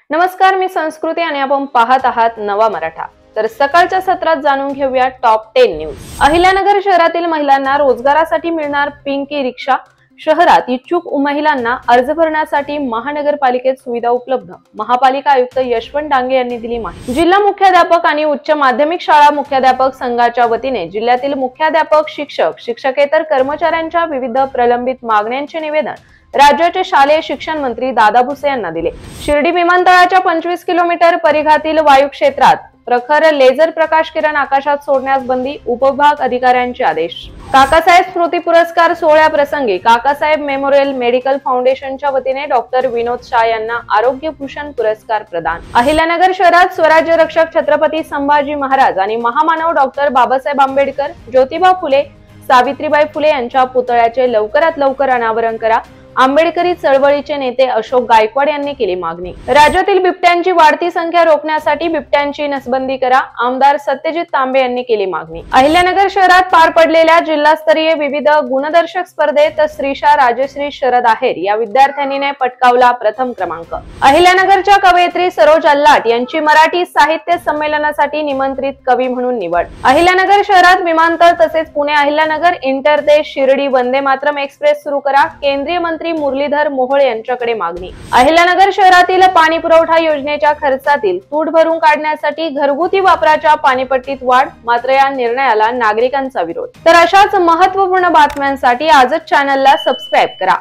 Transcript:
नमस्कार, मी संस्कृती आणि आपण पाहत आहात नवा मराठा। तर सकाळच्या सत्रात जाणून घेऊया टॉप 10 न्यूज। अहिल्यानगर शहरातील महिलांना रोजगारासाठी मिळणार पिंकी रिक्षा। शहरात इच्छुक महिलांना अर्ज भरण्यासाठी महानगरपालिकेत सुविधा उपलब्ध। महापालिका आयुक्त यशवंत डांगे यांनी दिली माहिती। जिल्हा मुख्याध्यापक आणि उच्च माध्यमिक शाळा मुख्याध्यापक संघाच्या वतीने जिल्ह्यातील मुख्याध्यापक, शिक्षक, शिक्षकेतर कर्मचाऱ्यांच्या विविध प्रलंबित मागण्यांचे निवेदन राज्याचे शालेय शिक्षण मंत्री दादा भुसे यांना दिले। शिर्डी विमानतळाच्या 25 किलोमीटर परिघातील वायू क्षेत्रात प्रखर लेझर प्रकाश किरण आकाशात सोडण्यास बंदी। उपविभाग अधिकाऱ्यांचे आदेश। काकासाहेब स्मृती पुरस्कार सोहळ्याप्रसंगी काकासाहेब मेमोरियल मेडिकल फाउंडेशनच्या वतीने डॉक्टर विनोद शाह यांना आरोग्य भूषण पुरस्कार प्रदान। अहिल्यानगर शहरात स्वराज्य रक्षक छत्रपती संभाजी महाराज आणि महामानव डॉक्टर बाबासाहेब आंबेडकर, ज्योतिबा फुले, सावित्रीबाई फुले यांच्या पुतळ्याचे लवकरात लवकर अनावरण करा। आंबेडकरी चळवळीचे नेते अशोक गायकवाड यांनी केली मागणी। राज्यातील बिबट्यांची वाढती संख्या रोखण्यासाठी बिबट्यांची नसबंदी करा। आमदार सत्यजित तांबे यांनी केली मागणी। अहिल्यानगर शहरात पार पडलेल्या जिल्हास्तरीय विविध गुणदर्शक स्पर्धेत श्रीशा राजश्री शरद आहेर या विद्यार्थिनीने पटकावला प्रथम क्रमांक। अहिल्यानगरच्या कवयित्री सरोज अल्लाट यांची मराठी साहित्य संमेलनासाठी निमंत्रित कवी म्हणून निवड। अहिल्यानगर शहरात विमानतळ तसेच पुणे अहिल्यानगर इंटरदेश शिर्डी वंदे मातरम एक्सप्रेस सुरू करा। केंद्रीय मंत्री मुरलीधर मोहोळ यांच्याकडे मागणी। अहिल्यानगर शहरातील पाणी पुरवठा योजनेच्या खर्चातील तूट भरून काढण्यासाठी घरगुती वापराच्या पाणीपट्टीत वाढ, मात्र या निर्णयाला नागरिकांचा विरोध। तर अशाच महत्त्वपूर्ण बातम्यांसाठी आजच चॅनलला सबस्क्राइब करा।